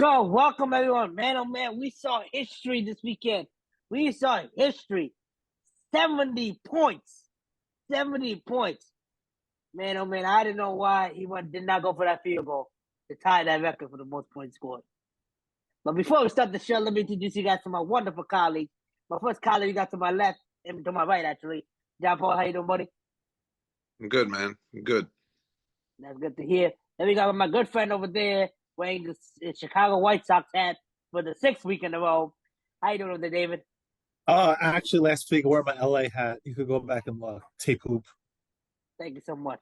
Welcome everyone. Man, oh man, we saw history this weekend. We saw history. 70 points. 70 points. Man, oh man, I didn't know why did not go for that field goal to tie that record for the most points scored. But before we start the show, let me introduce you guys to my wonderful colleagues. My first colleague we got to my left, and to my right actually. John Paul, how you doing, buddy? I'm good, man. I'm good. That's good to hear. Then we got my good friend over there wearing the Chicago White Sox hat for the 6th week in a row. How you doing over there, David? Actually, last week I wore my LA hat. You could go back and look. Tape hoop. Thank you so much.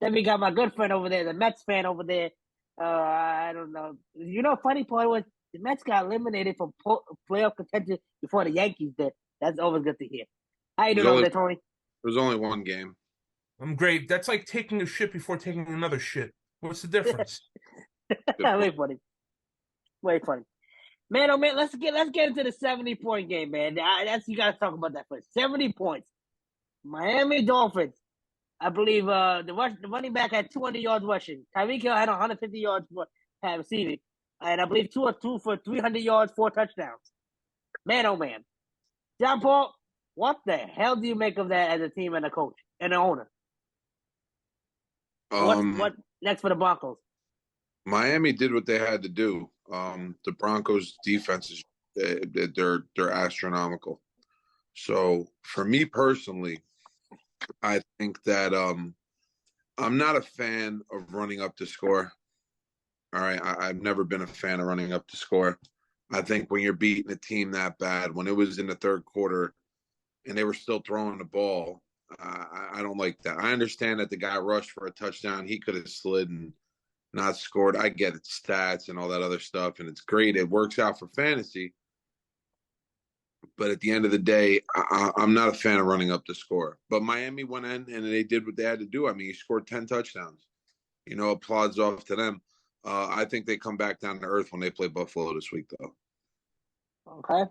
Then we got my good friend over there, the Mets fan over there. I don't know. You know, funny part was the Mets got eliminated from playoff contention before the Yankees did. That's always good to hear. How you doing over there, Tony? There was only one game. I'm great. That's like taking a shit before taking another shit. What's the difference? Way funny. Way funny. Man, oh man, let's get into the 70-point game, man. You gotta talk about that first. 70 points. Miami Dolphins. I believe the running back had 200 yards rushing. Tyreek Hill had 150 yards receiving. And I believe 2 for 300 yards, 4 touchdowns. Man, oh man. John Paul, what the hell do you make of that as a team and a coach and an owner? What next for the Broncos? Miami did what they had to do. The Broncos defense is they're astronomical. So for me personally, I think that I'm not a fan of running up the score. All right, I've never been a fan of running up the score. I think when you're beating a team that bad, when it was in the third quarter and they were still throwing the ball, I don't like that. I understand that the guy rushed for a touchdown. He could have slid and not scored. I get it, stats and all that other stuff, and it's great. It works out for fantasy. But at the end of the day, I'm not a fan of running up the score. But Miami went in and they did what they had to do. I mean, he scored 10 touchdowns. You know, applause off to them. I think they come back down to earth when they play Buffalo this week, though. Okay.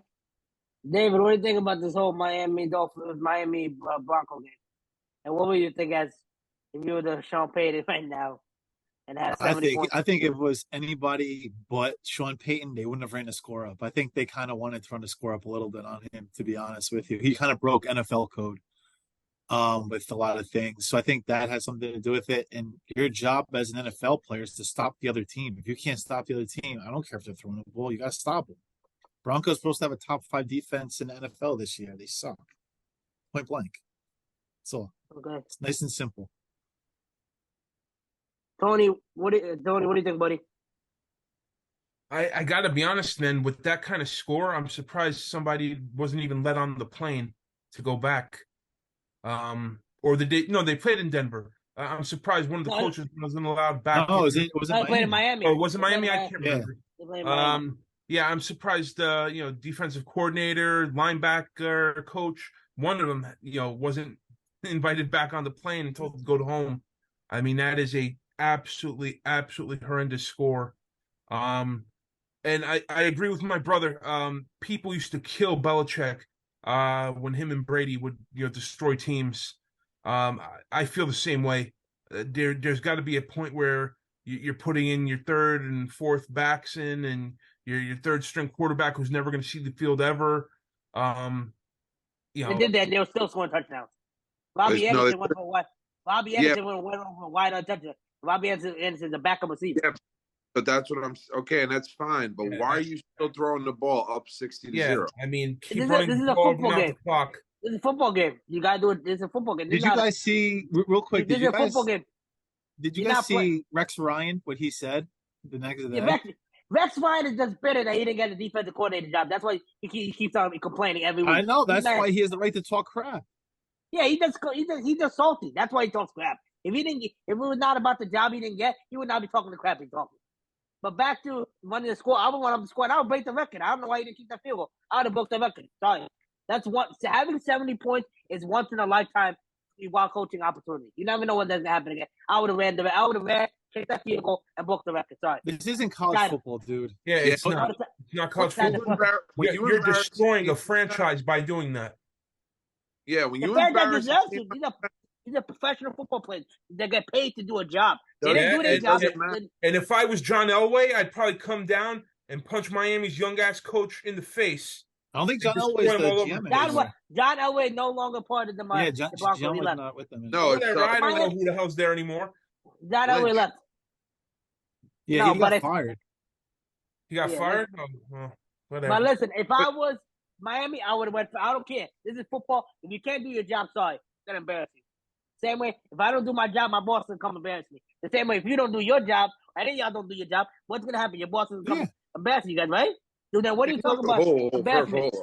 David, what do you think about this whole Miami Bronco game? And what would you think as if you were the Sean Payton right now and had 70 points? I think if it was anybody but Sean Payton, they wouldn't have ran the score up. I think they kind of wanted to run the score up a little bit on him, to be honest with you. He kind of broke NFL code with a lot of things. So I think that has something to do with it. And your job as an NFL player is to stop the other team. If you can't stop the other team, I don't care if they're throwing the ball, you got to stop them. Broncos supposed to have a top 5 defense in the NFL this year. They suck. Point blank. That's all. Okay. It's nice and simple. Tony, what do you think, buddy? I got to be honest, man, with that kind of score, I'm surprised somebody wasn't even let on the plane to go back. They played in Denver. I'm surprised one of the coaches wasn't allowed back. No, was it played in Miami? Oh, was it Miami? I can't remember. Yeah. Yeah, I'm surprised, defensive coordinator, linebacker, coach, one of them, wasn't invited back on the plane and told to go to home. I mean, that is a absolutely, absolutely horrendous score. And I agree with my brother. People used to kill Belichick when him and Brady would, destroy teams. I feel the same way. There's got to be a point where you're putting in your third and fourth backs in, and your third string quarterback who's never going to see the field ever. They did that. They were still scoring touchdowns. Bobby Anderson went for a wide on touchdown. Bobby Anderson's a backup receiver. Yeah, but that's what okay, and that's fine. But why are you still throwing the ball up 60-0? I mean, keep this running is the a ball football game. The clock. This is a football game. You gotta do it. This is a football game. Did you guys see real quick? This is a football game. Did you guys see Rex Ryan? What he said the next day? Rex Ryan is just bitter that he didn't get the defensive coordinator job. That's why he keeps on complaining every week. I know. That's why he has the right to talk crap. Yeah, he's just salty. That's why he talks crap. If it was not about the job he didn't get, he would not be talking the crap he's talking. But back to running the score, I would want him to score. And I would break the record. I don't know why he didn't keep that field goal. I would have broke the record. Sorry. That's having 70 points is once in a lifetime while coaching opportunity. You never know when that's gonna happen again. I would have kicked that field goal and broke the record. Sorry. This isn't college football, dude. Yeah, it's not. It's not college football. You're destroying a franchise by doing that. Yeah, when you embarrass these are professional football players. They get paid to do a job. They didn't do their job. And if I was John Elway, I'd probably come down and punch Miami's young ass coach in the face. I don't think John Just Elway's throw him the all over GM the anymore. John Elway no longer part of the Yeah, the Broncos. John He was left. not with them anymore. No, it's Whatever. I don't know who the hell's there anymore. John Elway Lynch. left. Yeah, No, he but got fired. He got Yeah, fired. Oh, well, whatever. But listen, if I was Miami, I would have went. I don't care. This is football. If you can't do your job, sorry, it's gonna embarrass you. Same way, if I don't do my job, my boss will come embarrass me. The same way, if you don't do your job, any of y'all don't do your job, what's gonna happen? Your boss will come embarrass you guys, right? So then, what are you talking about? Embarrassment.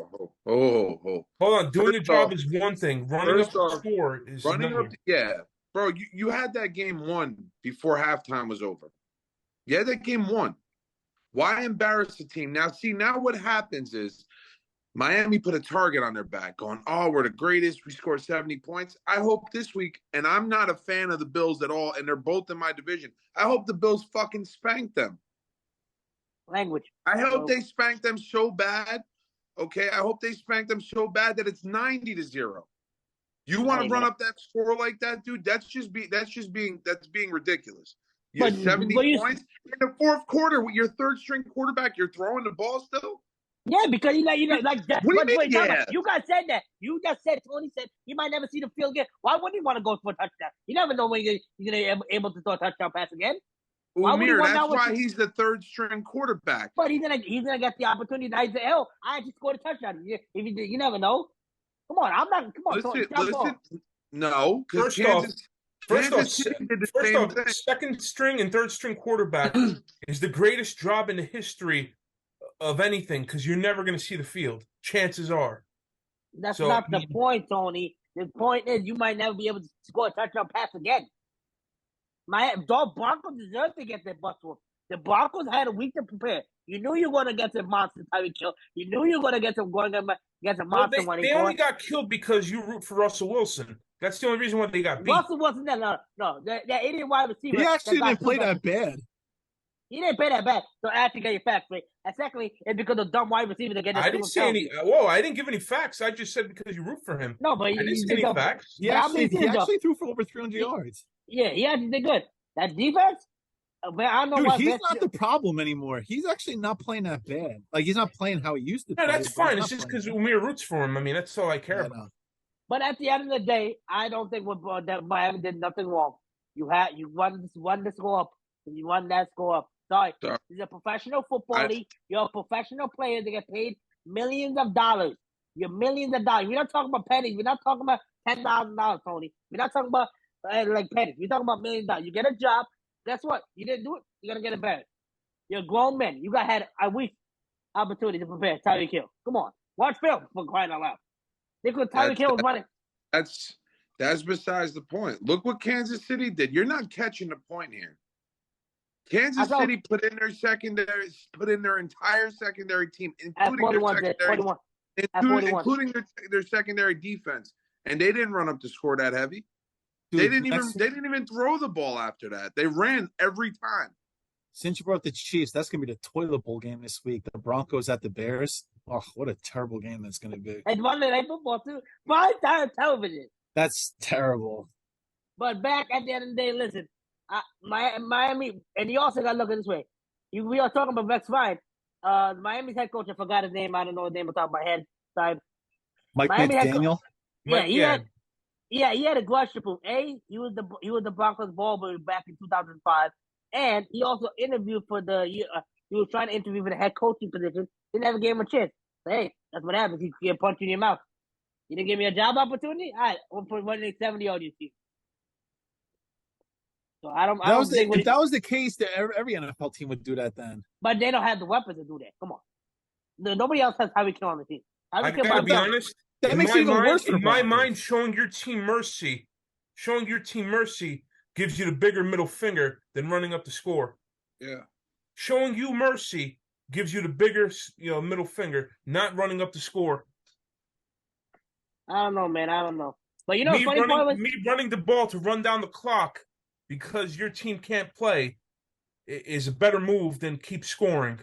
Hold on. Doing your First job off- is one thing. Running up first the off, score is running another. up. Yeah, bro, you had that game won before halftime was over. You had that game won. Why embarrass the team? Now what happens is Miami put a target on their back going, oh, we're the greatest. We scored 70 points. I hope this week, and I'm not a fan of the Bills at all, and they're both in my division. I hope the Bills fucking spank them. Language. I hope they spank them so bad. Okay, I hope they spank them so bad that it's 90-0. You want to run up that score like that, dude? That's being ridiculous. You have 70 points in the fourth quarter with your third string quarterback. You're throwing the ball still. Yeah, because you know, like that. What do you mean? Yeah. You guys said that. You just said Tony said he might never see the field again. Why wouldn't he want to go for a touchdown? You never know when you're gonna be able to throw a touchdown pass again. Umir, that's why he's the third string quarterback. But he's gonna get the opportunity. I say, hell, I just scored a touchdown. You never know. Come on, I'm not. Come on, listen. No, first off, second string and third string quarterback is the greatest job in the history of anything because you're never going to see the field. Chances are. That's not the point, Tony. The point is you might never be able to score a touchdown pass again. The Broncos deserve to get their butts whooped. The Broncos had a week to prepare. You knew you were going to get some monster Tyreek Hill. You knew you were going to get some monster when they only got killed because you root for Russell Wilson. That's the only reason why they got beat. Russell Wilson, no. That idiot wide receiver. He actually didn't play that bad. He didn't play that bad. So I have to get your facts right. And secondly, it's because of dumb wide receiver to get. I didn't say any. Whoa, I didn't give any facts. I just said because you root for him. No, but I didn't say any facts. He actually threw for over 300 yards. Yeah, he actually did good. That defense. Man, I don't know. Dude, he's not the problem anymore. He's actually not playing that bad. Like he's not playing how he used to. No, that's fine. It's just because Umir roots for him. I mean, that's all I care about. But at the end of the day, I don't think that Miami did nothing wrong. You won the score up. You won that score up. Sorry. This is a professional football league. You're a professional player. They get paid millions of dollars. You're millions of dollars. We're not talking about pennies. We're not talking about $10,000, Tony. We're not talking about like pennies. We're talking about millions of dollars. You get a job. Guess what? You didn't do it. You're gonna get it back. You're grown men. You had a week opportunity to prepare. Tyreek Hill. Come on. Watch film for crying out loud. Tyreek Hill was running. That's besides the point. Look what Kansas City did. You're not catching the point here. Kansas City put in their entire secondary team, including their secondary defense, and they didn't run up the score that heavy. Dude, they didn't even throw the ball after that. They ran every time. Since you brought up the Chiefs, that's gonna be the toilet bowl game this week. The Broncos at the Bears. Oh, what a terrible game that's gonna be. And Monday Night Football too. Primetime television. That's terrible. But back at the end of the day, listen, Miami, and you also got to look at it this way. We are talking about Rex Ryan. Miami's head coach, I forgot his name. I don't know his name off the top of my head. Sorry. Mike McDaniel. He had a quadruple. He was the Broncos ball boy back in 2005, and he also interviewed for he was trying to interview for the head coaching position. They never gave him a chance. So, hey, that's what happens. He get punched in your mouth. You didn't give me a job opportunity? All right, we'll put 170 on you. So if that was the case, every NFL team would do that then. But they don't have the weapons to do that. Come on. Nobody else has Tyreek Hill on the team. I gotta be honest. That makes it even worse. In my mind, showing your team mercy gives you the bigger middle finger than running up the score. Yeah. Showing you mercy gives you the bigger, middle finger, not running up the score. I don't know, man. I don't know. But me running the ball to run down the clock because your team can't play is a better move than keep scoring.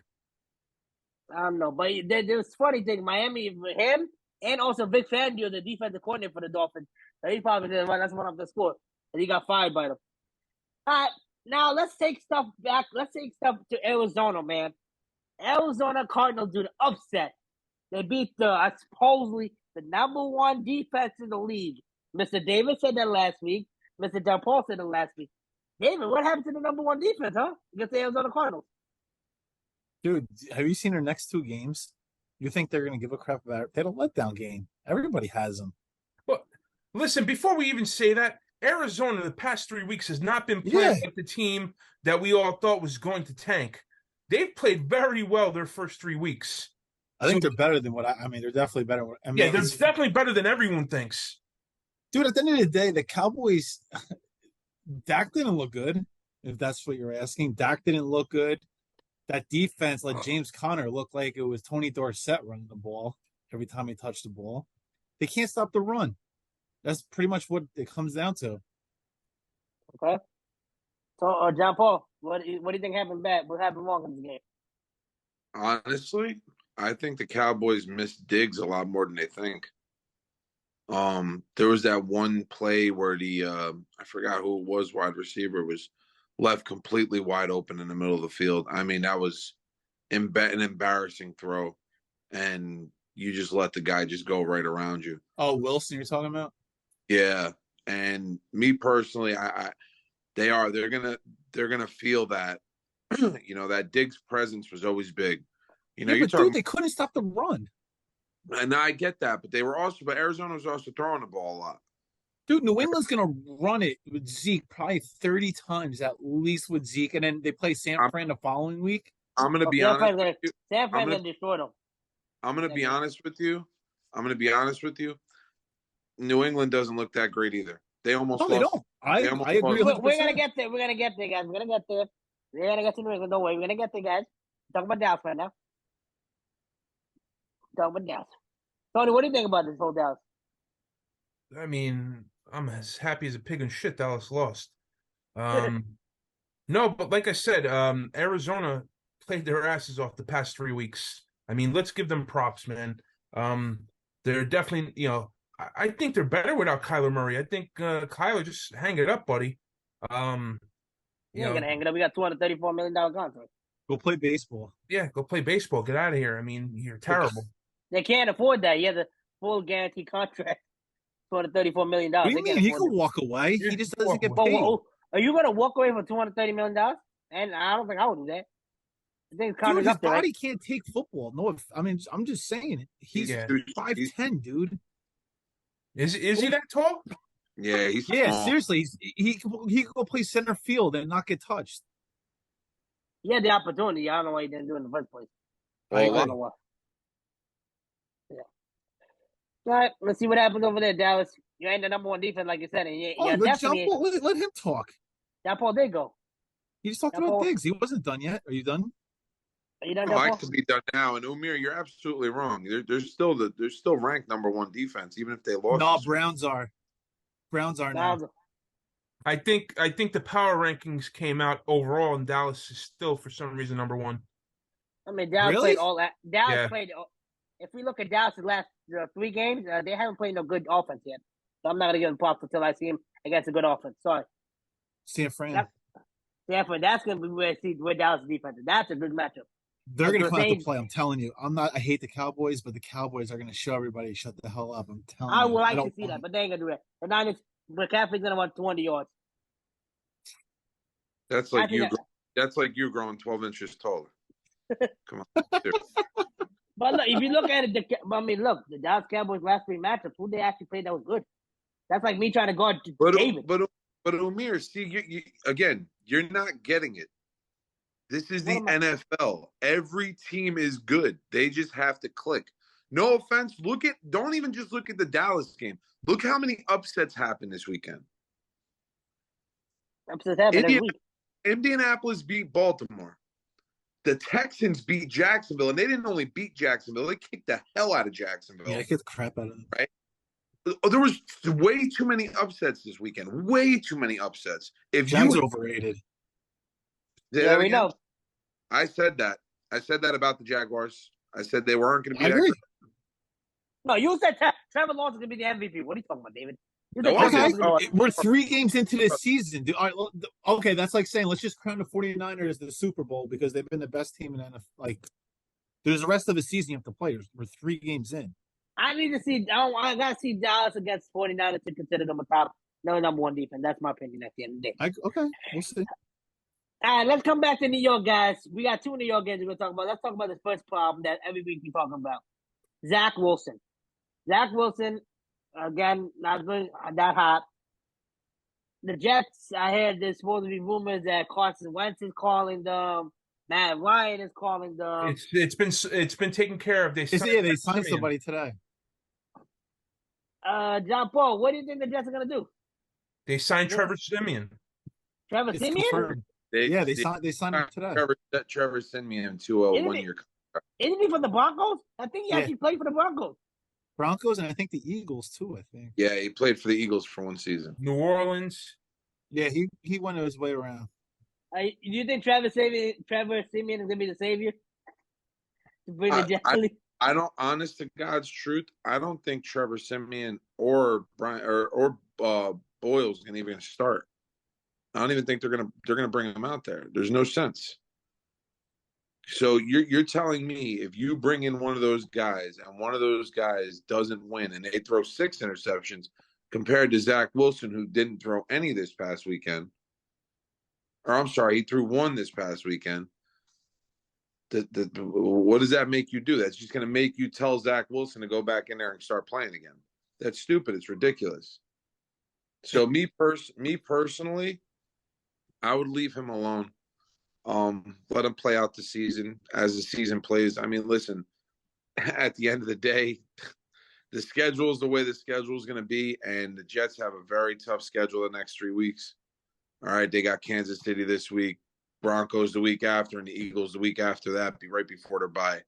I don't know. But there's funny thing. Miami, him, and also Vic Fangio, the defensive coordinator for the Dolphins. So he probably didn't run. That's one of the score. And he got fired by them. All right. Now, let's take stuff back. Let's take stuff to Arizona, man. Arizona Cardinals do the upset. They beat supposedly the number one defense in the league. Mr. Davis said that last week. Mr. Del Paul said that last week. David, what happened to the number one defense, huh? Against the Arizona Cardinals. Dude, have you seen their next 2 games? You think they're going to give a crap about it? They don't letdown game. Everybody has them. Well, listen, before we even say that, Arizona the past 3 weeks has not been playing like the team that we all thought was going to tank. They've played very well their first 3 weeks. I think they're better than what I mean, they're definitely better. They're definitely better than everyone thinks. Dude, at the end of the day, the Cowboys, Dak didn't look good, if that's what you're asking. Dak didn't look good. That defense let James Conner look like it was Tony Dorsett running the ball every time he touched the ball. They can't stop the run. That's pretty much what it comes down to. Okay. So, John Paul, what do you think happened bad? What happened wrong in this game? Honestly, I think the Cowboys missed Diggs a lot more than they think. There was that one play where I forgot who it was, wide receiver was left completely wide open in the middle of the field. I mean, that was an embarrassing throw, and you just let the guy just go right around you. Oh, Wilson, you're talking about? Yeah, and me personally, they're gonna feel that. That Diggs' presence was always big. Dude, they couldn't stop the run. And I get that, but Arizona was also throwing the ball a lot. Dude, New England's gonna run it with Zeke probably 30 times at least with Zeke, and then they play San Fran the following week. I'm gonna be honest. San Fran's gonna destroy them. I'm gonna be honest with you. New England doesn't look that great either. They almost lost. They don't. I agree. We're gonna get there. We're gonna get there, guys. We're gonna get there. We're gonna get to New England. Don't worry. We're gonna get there, guys. Talk about Dallas right now. Talk about Dallas. Tony, what do you think about this whole Dallas? I mean, I'm as happy as a pig in shit Dallas lost. No, but like I said, Arizona played their asses off the past 3 weeks. I mean, let's give them props, man. They're definitely, I think they're better without Kyler Murray. I think Kyler, just hang it up, buddy. You're gonna hang it up. We got $234 million contract. Go play baseball. Yeah, go play baseball. Get out of here. I mean, you're terrible. They can't afford that. He has a full guarantee contract. $234 million. What do you mean? He can walk away. He just doesn't get paid. Are you going to walk away for $230 million? And I don't think I would do that. I think dude, his body can't take football. No, I mean, I'm just saying. He's 5'10", dude. Is he that tall? Yeah, he's small. Seriously. He can go play center field and not get touched. He had the opportunity. I don't know why he didn't do it in the first place. I don't know why. Yeah. All right, let's see what happens over there, Dallas. You ain't the number one defense, like you said. And let him talk. John Paul did go. He just talked about Diggs. He wasn't done yet. Are you done? Are you done, I like to be done now. And Umir, you're absolutely wrong. They're still ranked number one defense, even if they lost. No, Browns are. Browns are now. I think the power rankings came out overall, and Dallas is still, for some reason, number one. I mean, Dallas played all that. Dallas played. If we look at Dallas' last 3 games, they haven't played no good offense yet. So I'm not gonna give them props until I see him against a good offense. Sorry. San Fran. That's gonna be where Dallas' defense is. That's a good matchup. They're gonna come out to play. I'm telling you. I hate the Cowboys, but the Cowboys are gonna show everybody shut the hell up. I'm telling you. I would like to see that, but they ain't gonna do that. The Niners, McCaffrey's gonna want 200 yards. That's like you. That's like you growing 12 inches taller. Come on. But look, if you look at it, the Dallas Cowboys last 3 matchups, who they actually played that was good. That's like me trying to guard David. But Umir, see, you're not getting it. This is the NFL. Every team is good. They just have to click. No offense. Don't even just look at the Dallas game. Look how many upsets happened this weekend. Upsets happen every week. Indianapolis beat Baltimore. The Texans beat Jacksonville, and they didn't only beat Jacksonville; they kicked the hell out of Jacksonville. Yeah, they kicked the crap out of them. Right? There was way too many upsets this weekend. Way too many upsets. Jags overrated. Yeah, we know. I said that. I said that about the Jaguars. I said they weren't going to be. I agree. No, you said Trevor Lawrence is going to be the MVP. What are you talking about, David? We're 3 games into the season. Okay, that's like saying let's just crown the 49ers the Super Bowl because they've been the best team in the NFL. Like, There's the rest of the season you have to play. We're 3 games in. I need to see. I gotta see Dallas against 49ers to consider them a number one defense. That's my opinion at the end of the day. Okay, we'll see. All right, let's come back to New York, guys. We got 2 New York games we're gonna talk about. Let's talk about this first problem that every week we're talking about. Zach Wilson. Zach Wilson, again, not good, that hot. The Jets, I heard there's supposed to be rumors that Carson Wentz is calling them. Matt Ryan is calling them. It's been taken care of. They signed somebody today. John Paul, what do you think the Jets are gonna do? They signed Trevor Siemian. Trevor Siemian? They signed him today. Trevor Siemian to a 1-year contract. Isn't he for the Broncos? I think he actually played for the Broncos. Broncos and I think the Eagles too. I think. Yeah, he played for the Eagles for 1 season. New Orleans. Yeah, he went his way around. Do you think Trevor Siemian is gonna be the savior to bring the Jets? I don't. Honest to God's truth, I don't think Trevor Siemian or Brian or Boyle's gonna even start. I don't even think they're gonna bring him out there. There's no sense. So you're telling me if you bring in one of those guys and one of those guys doesn't win and they throw 6 interceptions compared to Zach Wilson, who didn't throw any this past weekend, or I'm sorry, he threw 1 this past weekend. What does that make you do? That's just going to make you tell Zach Wilson to go back in there and start playing again. That's stupid. It's ridiculous. So me personally, I would leave him alone. Let him play out the season as the season plays. I mean, listen, at the end of the day, the schedule is the way the schedule is going to be, and the Jets have a very tough schedule the next 3 weeks. All right, they got Kansas City this week, Broncos the week after, and the Eagles the week after that, right before their bye.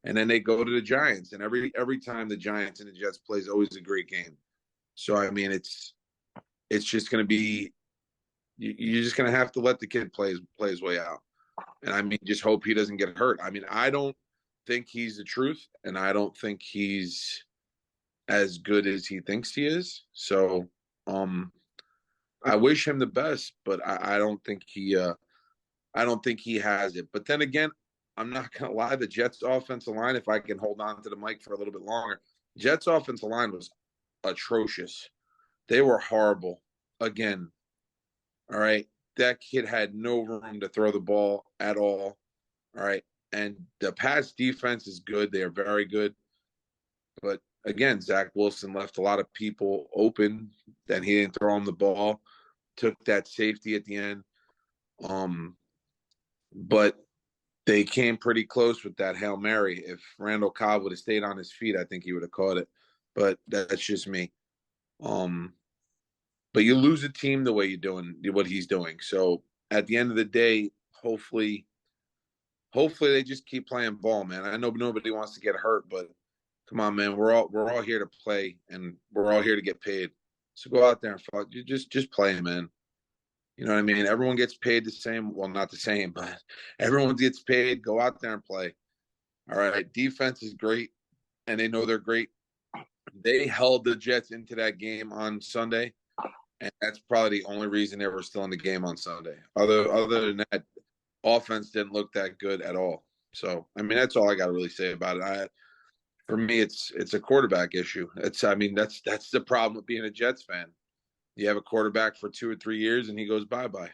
And then they go to the Giants, and every time the Giants and the Jets play is always a great game. So, I mean, it's just going to be you're just going to have to let the kid play his way out. And, I mean, just hope he doesn't get hurt. I mean, I don't think he's the truth, and I don't think he's as good as he thinks he is. So, I wish him the best, but I don't think he has it. But then again, I'm not going to lie, the Jets offensive line, if I can hold on to the mic for a little bit longer, Jets offensive line was atrocious. They were horrible again. All right. That kid had no room to throw the ball at all. All right. And the pass defense is good. They are very good. But again, Zach Wilson left a lot of people open. Then he didn't throw him the ball. Took that safety at the end. But they came pretty close with that Hail Mary. If Randall Cobb would have stayed on his feet, I think he would have caught it. But that's just me. But you lose a team the way you're doing what he's doing. So at the end of the day, hopefully they just keep playing ball, man. I know nobody wants to get hurt, but come on, man. We're all here to play, and we're all here to get paid. So go out there and fuck. You just play, man. You know what I mean? Everyone gets paid the same. Well, not the same, but everyone gets paid. Go out there and play. All right. Defense is great, and they know they're great. They held the Jets into that game on Sunday, and that's probably the only reason they were still in the game on Sunday. Other than that, offense didn't look that good at all. So, I mean, that's all I got to really say about it. For me, it's a quarterback issue. That's the problem with being a Jets fan. You have a quarterback for 2 or 3 years, and he goes bye-bye.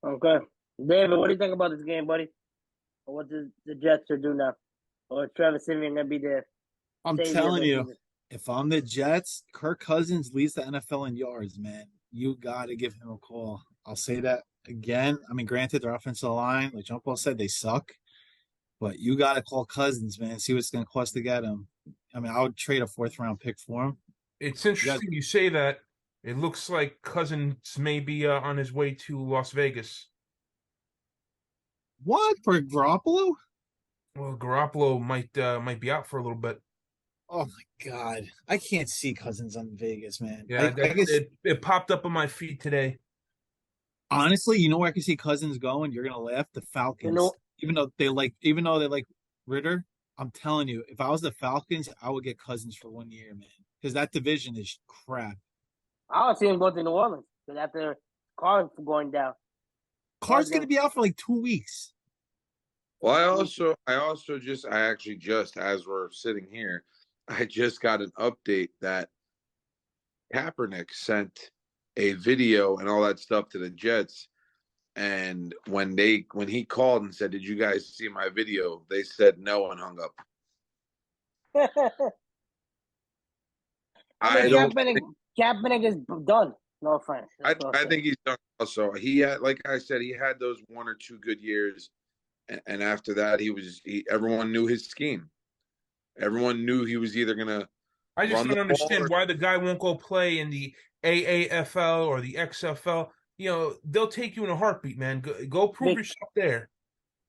Okay. David, what do you think about this game, buddy? Or what the Jets should do now? Or Trevor Siemian going to be there? I'm telling you, if I'm the Jets, Kirk Cousins leads the NFL in yards, man. You got to give him a call. I'll say that again. I mean, granted, their offensive line, like John Paul said, they suck. But you got to call Cousins, man. See what it's going to cost to get him. I mean, I would trade a 4th-round pick for him. It's interesting you say that. It looks like Cousins may be on his way to Las Vegas. What, for Garoppolo? Well, Garoppolo might be out for a little bit. Oh my God, I can't see Cousins on Vegas, man. Yeah, I guess it popped up on my feed today. Honestly, you know where I can see Cousins going? You're gonna laugh. The Falcons. You know, even though they like Ritter, I'm telling you, if I was the Falcons, I would get Cousins for 1 year, man. Because that division is crap. I would see him go to New Orleans because after Carr's going down. Carr's going to be out for like 2 weeks. Well, I actually just, as we're sitting here, I just got an update that Kaepernick sent a video and all that stuff to the Jets. And when he called and said, "Did you guys see my video?" They said no and hung up. I don't. Kaepernick is done. No offense. I think he's done. Also, he had, like I said, he had those 1 or 2 good years, and after that, everyone knew his scheme. Everyone knew he was either gonna. I just don't understand why the guy won't go play in the AAFL or the XFL. They'll take you in a heartbeat, man. Go prove yourself there.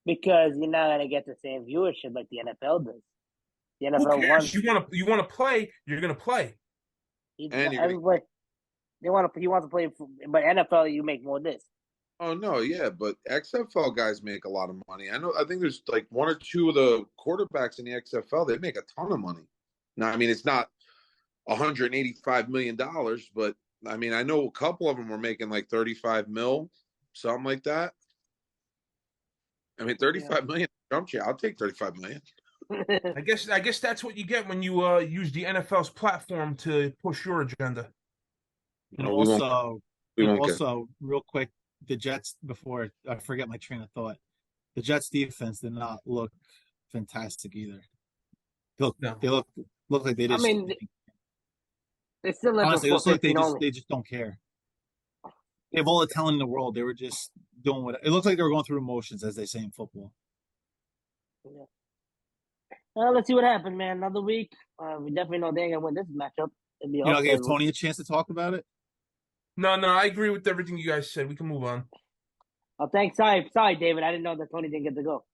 Because you're not gonna get the same viewership like the NFL does. The NFL Who cares? You want to play, you're gonna play. Everybody, he wants to play, but NFL you make more than this. Oh no, yeah, but XFL guys make a lot of money. I think there's like 1 or 2 of the quarterbacks in the XFL. They make a ton of money. Now, I mean, it's not $185 million, but I mean, I know a couple of them were making like 35 mil, something like that. I mean, 35 million jump you. I'll take 35 million. I guess that's what you get when you use the NFL's platform to push your agenda. And also, real quick, the Jets, before I forget my train of thought, the Jets defense did not look fantastic either. They look like they just. I mean, they still honestly, it looks like they just don't care. They have all the talent in the world. They were just doing what it looks like they were going through emotions, as they say in football. Yeah. Well, let's see what happens, man. Another week. We definitely know they're gonna win this matchup. You know, give Tony a chance to talk about it. No, I agree with everything you guys said. We can move on. Oh, thanks. Sorry, David. I didn't know that Tony didn't get to go.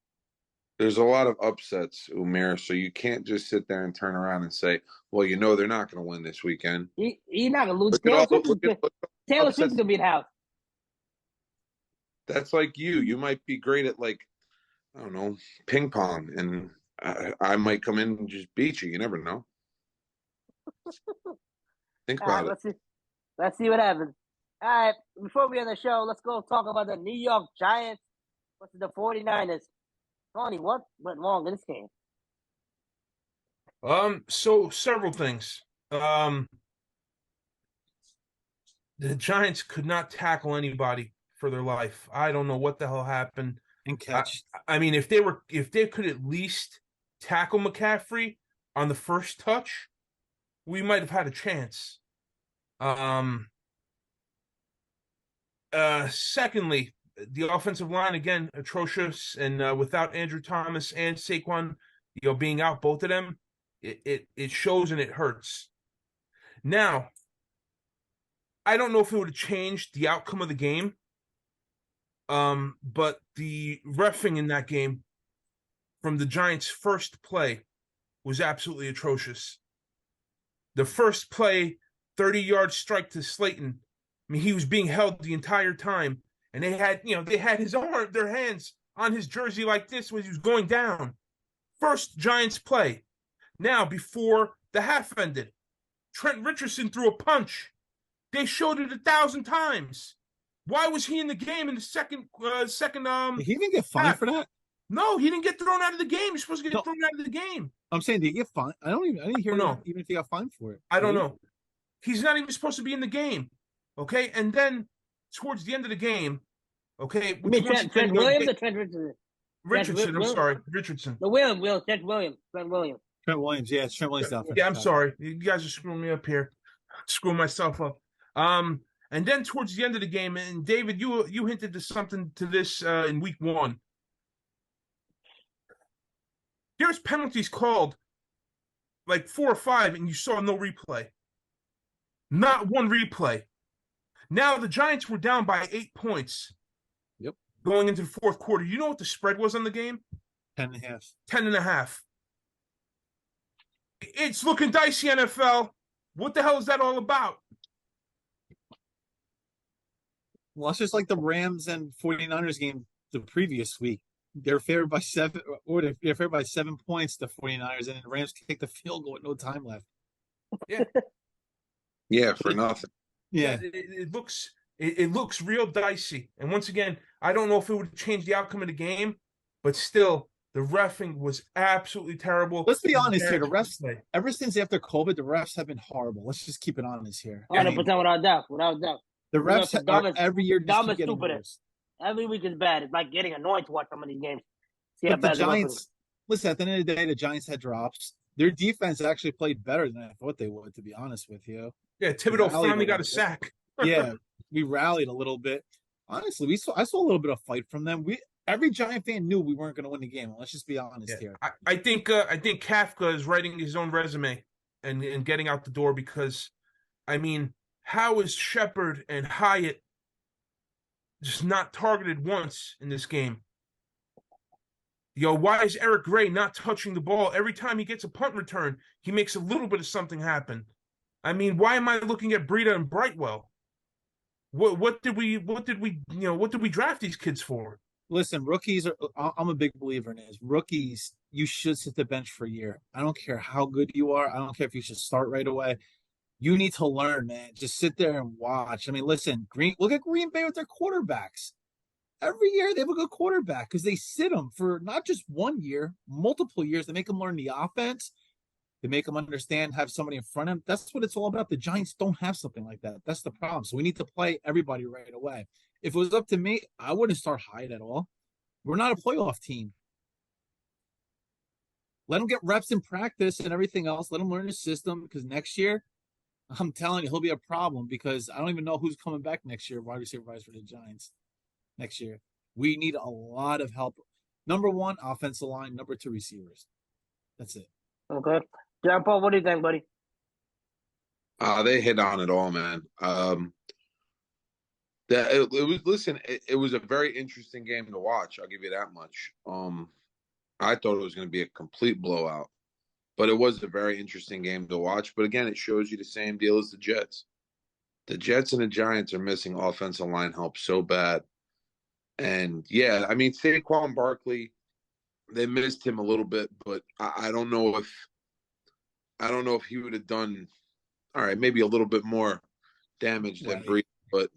There's a lot of upsets, Umair, so you can't just sit there and turn around and say, well, they're not going to win this weekend. He's not going to lose. Taylor Swift's going to be the house. That's like you. You might be great at, like, I don't know, ping pong, and I might come in and just beat you. You never know. Think about it. Let's see what happens. All right, before we end the show, let's go talk about the New York Giants versus the 49ers. Tony, what went wrong in this game? So several things. The Giants could not tackle anybody for their life. I don't know what the hell happened. And catch. I mean, if they could at least tackle McCaffrey on the first touch, we might have had a chance. Secondly, the offensive line, again, atrocious, and without Andrew Thomas and Saquon, being out, both of them, it shows and it hurts. Now, I don't know if it would have changed the outcome of the game, but the reffing in that game from the Giants' first play was absolutely atrocious. The first play, 30-yard strike to Slayton. I mean, he was being held the entire time, and they had their hands on his jersey like this when he was going down. First Giants play. Now, before the half ended, Trent Richardson threw a punch. They showed it 1,000 times. Why was he in the game in the second? He didn't get fined for that. No, he didn't get thrown out of the game. He's supposed to get thrown out of the game. I'm saying, did he get fined? I didn't hear even if he got fined for it. I don't know. He's not even supposed to be in the game. Okay, and then towards the end of the game, okay. Trent Williams or Trent Richardson? Richardson, I'm sorry, Richardson. The Trent Williams. Trent Williams, yeah, it's Trent Williams. Yeah, I'm sorry. You guys are screwing me up here. Screwing myself up. And then towards the end of the game, and David, you hinted to something to this in week 1. There's penalties called like 4 or 5, and you saw no replay. Not one replay. Now the Giants were down by 8 points. Yep. Going into the fourth quarter. You know what the spread was on the game? 10.5. 10.5. It's looking dicey, NFL. What the hell is that all about? Well, it's just like the Rams and 49ers game the previous week. They're favored by 7, or they're favored by 7 points, the 49ers, and the Rams kicked the field goal with no time left. Yeah. Yeah, for nothing. Yeah. It looks real dicey. And once again, I don't know if it would change the outcome of the game, but still, the reffing was absolutely terrible. Let's be honest here. The refs, ever since after COVID, the refs have been horrible. Let's just keep it honest here. 100% without doubt. Without doubt. The refs are every year just keep getting worse. Every week is bad. It's like getting annoyed to watch some of these games. But the Giants, listen, at the end of the day, the Giants had drops. Their defense actually played better than I thought they would, to be honest with you. Yeah, Thibodeau finally got a sack. Yeah, we rallied a little bit. Honestly, I saw a little bit of fight from them. Every Giant fan knew we weren't going to win the game. Let's just be honest here. I think Kafka is writing his own resume and getting out the door because, I mean, how is Shepard and Hyatt just not targeted once in this game? Why is Eric Gray not touching the ball? Every time he gets a punt return, he makes a little bit of something happen. I mean, why am I looking at Breida and Brightwell? What did we draft these kids for? Listen, rookies I'm a big believer in this. Rookies, you should sit the bench for a year. I don't care how good you are. I don't care if you should start right away. You need to learn, man. Just sit there and watch. I mean, listen, look at Green Bay with their quarterbacks. Every year they have a good quarterback because they sit them for not just 1 year, multiple years. They make them learn the offense. They make them understand, have somebody in front of them. That's what it's all about. The Giants don't have something like that. That's the problem. So we need to play everybody right away. If it was up to me, I wouldn't start Hyatt at all. We're not a playoff team. Let them get reps in practice and everything else. Let them learn the system because next year, I'm telling you, he'll be a problem because I don't even know who's coming back next year, wide receiver wise for the Giants. Next year, we need a lot of help. Number one, offensive line. Number two, receivers. That's it. Okay. John Paul, what do you think, buddy? They hit on it all, man. It was a very interesting game to watch. I'll give you that much. I thought it was going to be a complete blowout, but it was a very interesting game to watch. But again, it shows you the same deal as the Jets. The Jets and the Giants are missing offensive line help so bad. And yeah, I mean, Saquon Barkley, they missed him a little bit, but I don't know if he would have done all right, maybe a little bit more damage than Breida, but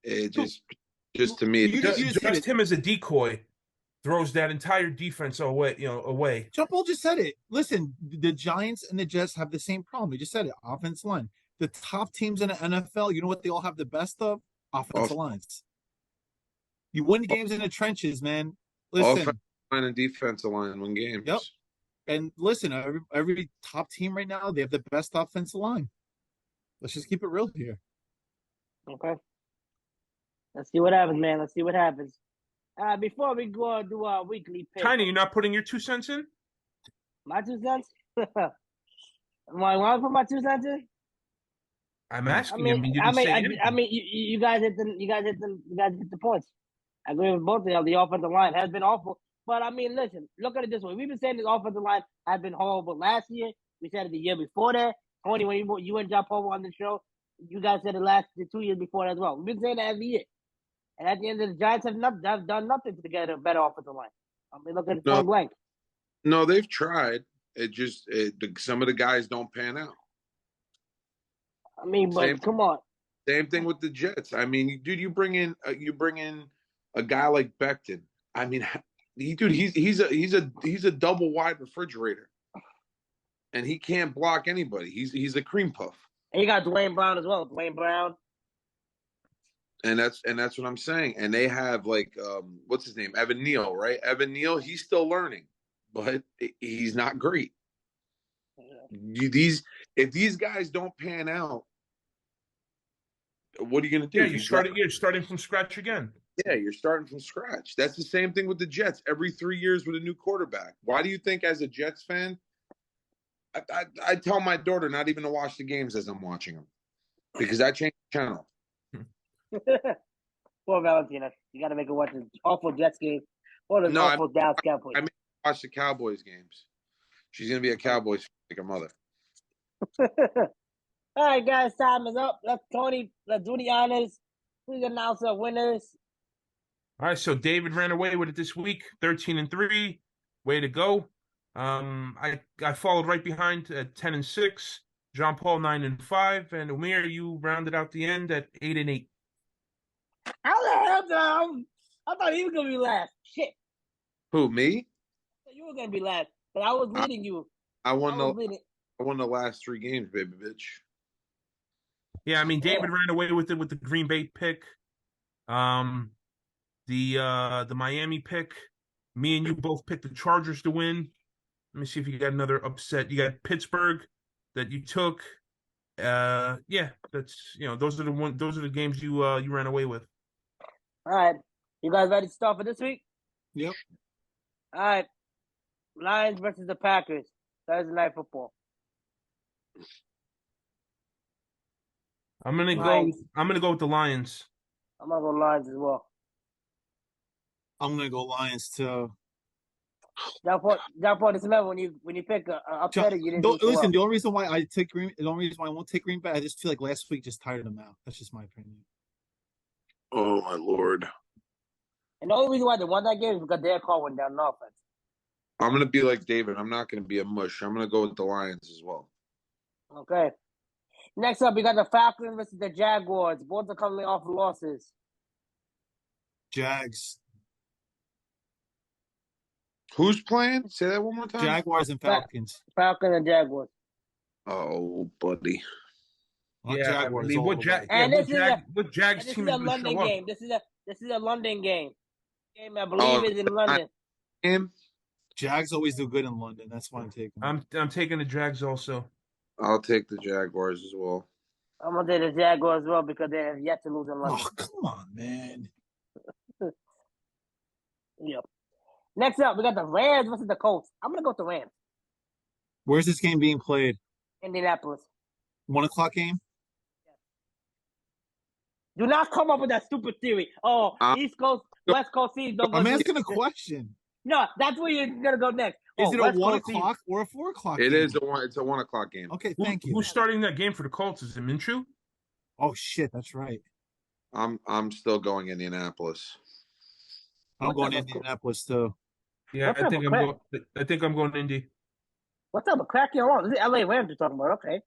it just to me, just him as a decoy throws that entire defense away. John Paul just said it. Listen, the Giants and the Jets have the same problem. We just said it. Offensive line. The top teams in the NFL, you know what they all have the best of? Offensive lines. You win games in the trenches, man. Listen. Offensive line and defensive line win games. Yep. And listen, every top team right now, they have the best offensive line. Let's just keep it real here. Okay. Let's see what happens, man. Let's see what happens. Before we go do our weekly pick. Tiny, you're not putting your 2 cents in? My 2 cents? Want to put my 2 cents in? I'm asking you. You guys hit the points. I agree with both of you. The offensive line has been awful. But, I mean, listen, look at it this way. We've been saying this offensive line has been horrible last year. We said it the year before that. Tony, when you and John Paul on the show, you guys said the 2 years before that as well. We've been saying that every year. And at the end of the Giants have done nothing to get a better offensive line. I mean, look at it point blank. No, they've tried. Some of the guys don't pan out. I mean, but come on. Same thing with the Jets. I mean, dude, you bring in a guy like Becton. I mean, he's a double wide refrigerator, and he can't block anybody. He's a cream puff. And you got Dwayne Brown as well. Dwayne Brown. And that's what I'm saying. And they have what's his name? Evan Neal, right? Evan Neal, he's still learning, but he's not great. If these guys don't pan out, what are you going to do? Yeah, you're starting from scratch again. Yeah, you're starting from scratch. That's the same thing with the Jets. Every 3 years with a new quarterback. Why do you think, as a Jets fan, I tell my daughter not even to watch the games as I'm watching them because I change the channel. Poor Valentina. You got to make her watch an awful Jets game or an awful Dallas Cowboys. I mean, watch the Cowboys games. She's going to be a Cowboys fan like her mother. All right, guys, time is up. Let's do the honors. Please announce our winners. All right, so David ran away with it this week, 13-3. Way to go. I followed right behind at 10-6. John Paul 9-5, and Umir, you rounded out the end at 8-8. How the hell, I thought he was gonna be last. Shit. Who, me? You were gonna be last, but I was leading you. I won was leading. I won the last 3 games, baby bitch. Yeah, I mean David Yeah. ran away with it with the Green Bay pick. The Miami pick. Me and you both picked the Chargers to win. Let me see if you got another upset. You got Pittsburgh that you took. Yeah, that's those are the games you ran away with. All right, you guys ready to start for this week? Yep. All right, Lions versus the Packers, Thursday night football. I'm gonna Lions. go with the Lions. I'm gonna go Lions as well. I'm gonna go Lions too. John Paul, this level when you pick a upset, you didn't do so Listen, well. the only reason why I won't take Green Bay, I just feel like last week just tired them out. That's just my opinion. Oh my lord. And the only reason why they won that game is because Derek Carr went down on offense. I'm gonna be like David. I'm not gonna be a mush. I'm gonna go with the Lions as well. Okay. Next up, we got the Falcons versus the Jaguars. Both are coming off losses. Jags, Who's playing? Say that one more time. Jaguars, and Falcons. Falcons and Jaguars. Oh, buddy. Not Yeah, Jaguars. I mean, all the way. And what this Jags is team a is going to London show up? game. This is a London game. Game I believe is in London. Game. Jags always do good in London. That's why I'm taking them. I'm taking the Jags also. I'll take the Jaguars as well. I'm gonna take the Jaguars as well because they have yet to lose in London. Oh, come on, man. Yep. Next up, we got the Rams versus the Colts. I'm gonna go with the Rams. Where's this game being played? Indianapolis. 1:00 game? Do not come up with that stupid theory. Oh, East Coast, West Coast teams don't go. I'm asking a question. No, that's where you're gonna go next. Is it a West 1 Coast o'clock or a 4 o'clock? It game? is it's a 1 o'clock game. Okay, thank you. Who's starting that game for the Colts? Is it Minshew? Oh shit, that's right. I'm still going Indianapolis. I'm going to Indianapolis too. Yeah, I think I'm going Indy. What type of crack you're on? This is LA Rams you're talking about. Okay.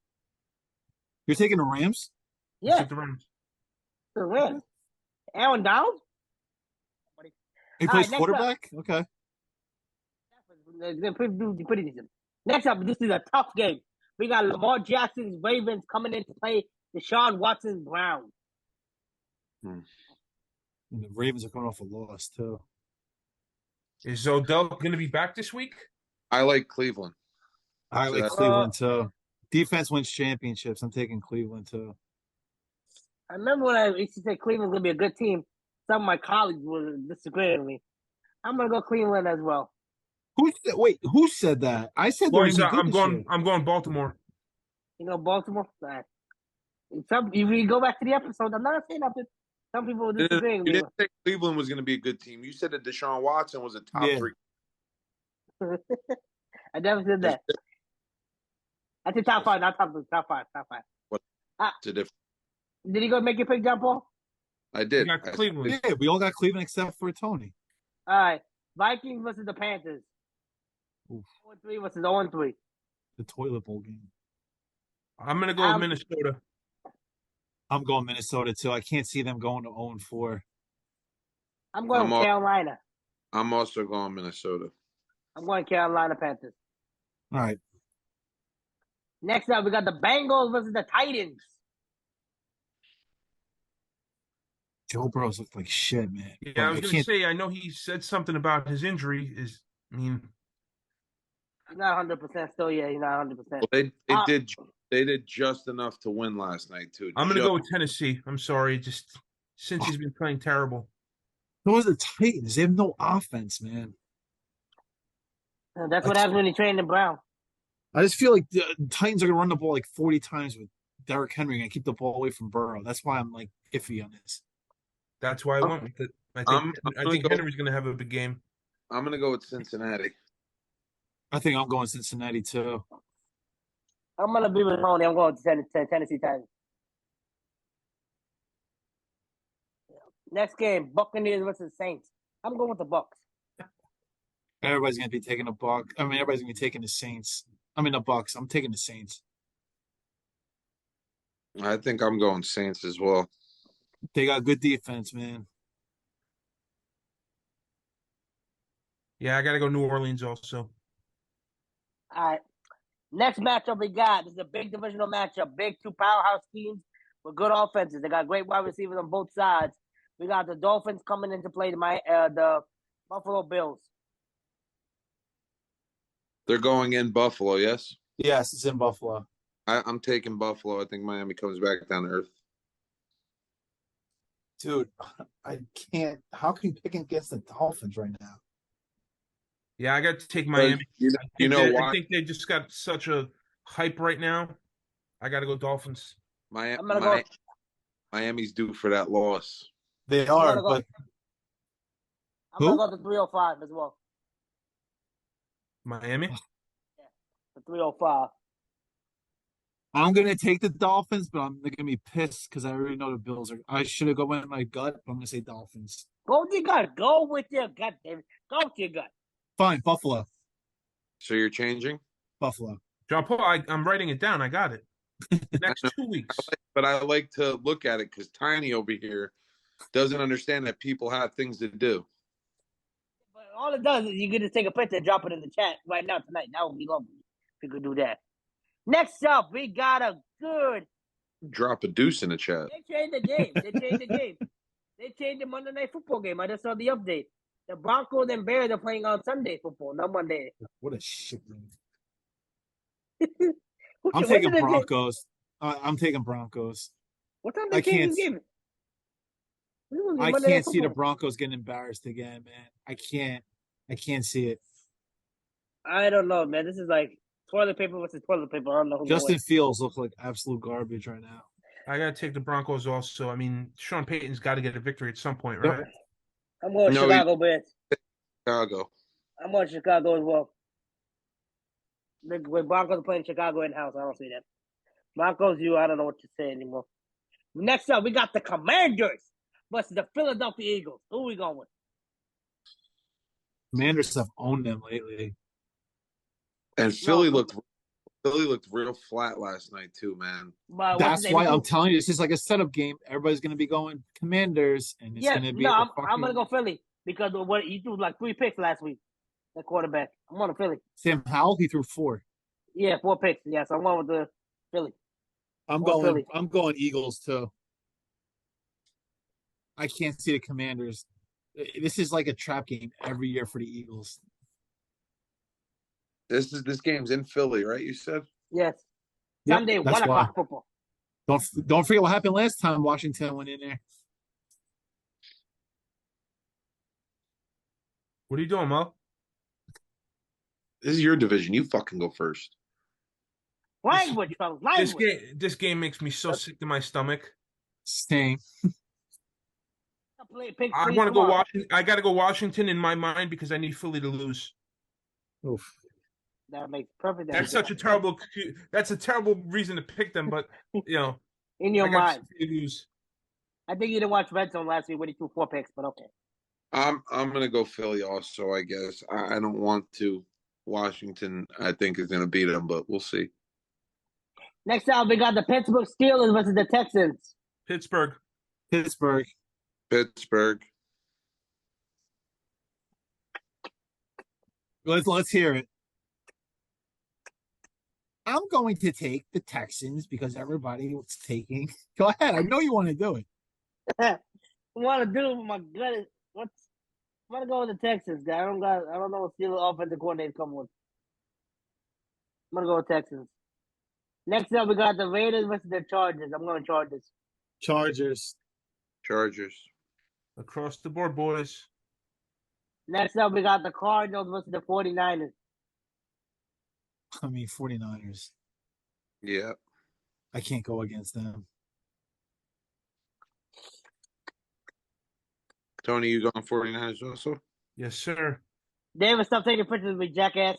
You're taking the Rams? Yeah, Take the Rams. the Rams. Aaron Donald? He All plays right, next quarterback? Okay. They're pretty decent. Next up, this is a tough game. We got Lamar Jackson's Ravens coming in to play Deshaun Watson's Browns. And the Ravens are coming off a loss too. Is Odell going to be back this week? I like Cleveland. I So like that's- Cleveland too. Defense wins championships. I'm taking Cleveland too. I remember when I used to say Cleveland's gonna be a good team. Some of my colleagues were disagreeing with me. I'm gonna go Cleveland as well. Who said that? I said Boys, they're gonna be good this year. I'm going Baltimore. You know, Baltimore. Nah. If we go back to the episode, I'm not saying nothing. Some people were disagreeing You with me. didn't say Cleveland was going to be a good team. You said that Deshaun Watson was a top Yeah. 3. I never said that. I said top 5, not top 2. Top 5. It's a different. Did he go make your pick, John Paul? I did. You got Cleveland. Yeah, we all got Cleveland except for Tony. All right. Vikings versus the Panthers. Oof. 0-3 versus 0-3. The toilet bowl game. I'm going to go with Minnesota. I'm going Minnesota too. I can't see them going to 0-4. I'm going Carolina. I'm also going Minnesota. I'm going Carolina Panthers. All right. Next up, we got the Bengals versus the Titans. Joe Burrow's looked like shit, man. Yeah, I was going to say, I know he said something about his injury. He's not 100% still. Yeah, he's not 100%. Well, they did just enough to win last night too. I'm going to go with Tennessee. I'm sorry, just since he's been playing terrible. So was the Titans. They have no offense, man. That's what happens when you train the Browns. I just feel like the Titans are going to run the ball like 40 times with Derrick Henry and keep the ball away from Burrow. That's why I'm like iffy on this. That's why I went with it. I think Henry's going to have a big game. I'm going to go with Cincinnati. I think I'm going Cincinnati too. I'm going to be with Tony. I'm going to Tennessee Titans. Next game, Buccaneers versus Saints. I'm going with the Bucs. Everybody's going to be taking the Bucs. I mean, everybody's going to be taking the Saints. I mean, the Bucs. I'm taking the Saints. I think I'm going Saints as well. They got good defense, man. Yeah, I got to go New Orleans also. All right. Next matchup we got. This is a big divisional matchup. Big two powerhouse teams with good offenses. They got great wide receivers on both sides. We got the Dolphins coming into play the Buffalo Bills. They're going in Buffalo, yes? Yes, it's in Buffalo. I'm taking Buffalo. I think Miami comes back down to earth. Dude, I can't. How can you pick against the Dolphins right now? Yeah, I got to take Miami. You know why? I think they just got such a hype right now. I got to go Dolphins. I'm gonna go. Miami's due for that loss. They are, but I'm gonna go to 305 as well. Miami? Yeah, the 305. I'm gonna take the Dolphins, but I'm gonna be pissed because I already know the Bills are. I should have gone with my gut, but I'm gonna say Dolphins. Go with your gut. Go with your gut, David. Go with your gut. Fine, Buffalo. So you're changing? Buffalo. John Paul, I'm writing it down. I got it. Next 2 weeks. But I like to look at it because Tiny over here doesn't understand that people have things to do. But all it does is you get to take a picture and drop it in the chat right now tonight. That would be lovely if you could do that. Next up, we got a good. Drop a deuce in the chat. They changed the game. They changed the Monday Night Football game. I just saw the update. The Broncos and Bears are playing on Sunday football, not Monday. What a shit game. What I'm time taking is it? Broncos. I'm taking Broncos. What time I they change can't. this game? I Monday Night can't see the Football. Broncos getting embarrassed again, man. I can't see it. I don't know, man. This is like toilet paper versus toilet paper. I don't know who's Justin going. Fields looks like absolute garbage right now. I got to take the Broncos also. I mean, Sean Payton's got to get a victory at some point, right? I'm going Chicago Bears. Chicago. I'm going Chicago as well. When Broncos are playing Chicago in-house, I don't see that. Broncos, I don't know what to say anymore. Next up, we got the Commanders versus the Philadelphia Eagles. Who are we going with? Commanders have owned them lately. And Philly looked real flat last night too, man. That's why I'm telling you, this is like a setup game. Everybody's going to be going Commanders, and it's going to be. I'm going to go Philly because what he threw like 3 picks last week. The quarterback. I'm going to Philly. Sam Howell, he threw 4. Yeah, 4 picks. Yes, I'm going with the Philly. I'm going Eagles too. I can't see the Commanders. This is like a trap game every year for the Eagles. This game's in Philly, right? You said? Yes. Sunday, 1 o'clock football. Don't forget what happened last time Washington went in there. What are you doing, Mo? This is your division. You fucking go first. Language, fellas. Language. This game makes me so sick to my stomach. Same. I want to go Washington. I got to go Washington in my mind because I need Philly to lose. Oof. That makes perfect sense. That's a terrible reason to pick them, but in your mind. Lose. I think you didn't watch Red Zone last week when he threw 4 picks, but okay. I'm gonna go Philly also. I guess I don't want to. Washington, I think, is gonna beat them, but we'll see. Next out, we got the Pittsburgh Steelers versus the Texans. Pittsburgh. Let's hear it. I'm going to take the Texans because everybody was taking. Go ahead. I know you want to do it. I want to do it with my gut. I'm gonna go with the Texans, guy. I don't know what Steelers offensive coordinator coming with. I'm gonna go with Texans. Next up, we got the Raiders versus the Chargers. I'm going Chargers. Chargers. Across the board, boys. Next up, we got the Cardinals versus the 49ers. 49ers. Yeah. I can't go against them. Tony, you going 49ers also? Yes, sir. David, stop taking pictures of me, jackass.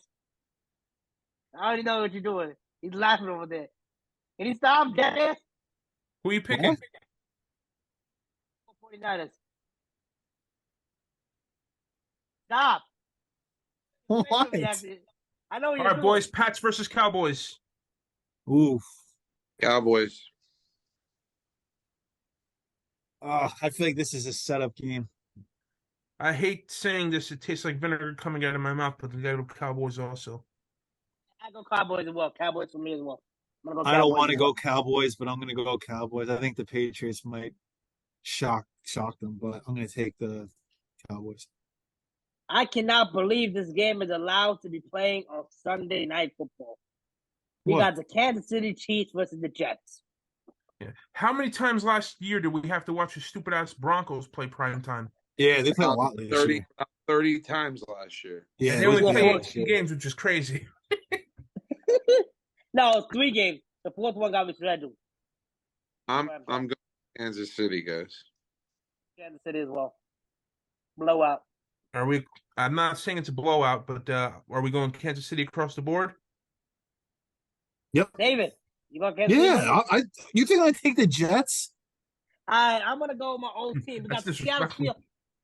I already know what you're doing. He's laughing over there. Can you stop, jackass? Who are you picking? 49ers. Stop. What? I know what you're All right, doing. boys. Pats versus Cowboys. Oof. Cowboys. I feel like this is a setup game. I hate saying this. It tastes like vinegar coming out of my mouth, but the gotta go Cowboys also. I go Cowboys as well. Cowboys for me as well. I'm gonna go I don't Cowboys want to as well. go Cowboys, but I'm going to go Cowboys. I think the Patriots might shock them, but I'm going to take the Cowboys. I cannot believe this game is allowed to be playing on Sunday Night Football. We What? got the Kansas City Chiefs versus the Jets. Yeah. How many times last year did we have to watch the stupid ass Broncos play prime time? Yeah, they played a lot last 30, year. 30 times last year. Yeah, And they it was only bad played last 18 year. games, which is crazy. No, it's 3 games. The fourth one got rescheduled. I'm going Kansas City, guys. Kansas City as well. Blowout. Are we? I'm not saying it's a blowout, but are we going Kansas City across the board? Yep. David, you going Kansas City? Yeah, you think I take the Jets? I'm gonna go with my old team. That's disrespectful.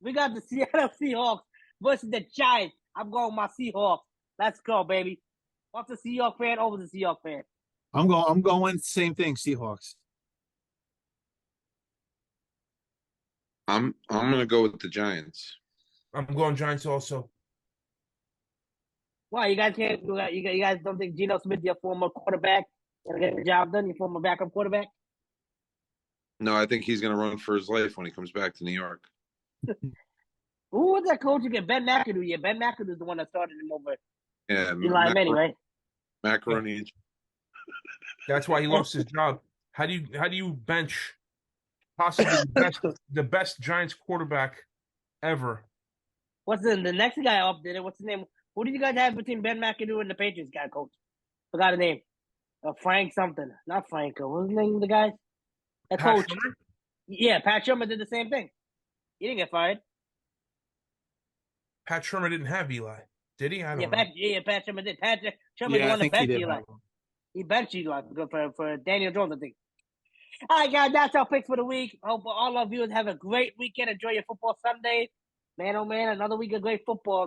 We got the Seattle Seahawks versus the Giants. I'm going with my Seahawks. Let's go, baby. What's the Seahawks fan over the Seahawks fan? I'm going same thing, Seahawks. I'm going to go with the Giants. I'm going Giants also. Why you guys can't? You guys don't think Geno Smith, your former quarterback, gonna get the job done? Your former backup quarterback? No, I think he's going to run for his life when he comes back to New York. Who was that coach again? Ben McAdoo. Yeah, Ben McAdoo is the one that started him over. Yeah, Eli Manning, right? Macaroni. That's why he lost his job. How do you bench possibly the best Giants quarterback ever? What's the next guy up there? What's his name? Who did you guys have between Ben McAdoo and the Patriots guy, coach? Forgot his name. Frank something. Not Frank. What's the name of the guy? The Pat coach. Shermer? Yeah, Pat Shermer did the same thing. He didn't get fired. Pat Shermer didn't have Eli, did he? I don't know. Pat Shermer did. Pat Shermer Yeah, the I one that think he benched did. Eli. He benched Eli for Daniel Jones, I think. All right, guys, that's our picks for the week. Hope all of you have a great weekend. Enjoy your football Sunday. Man, oh man, another week of great football.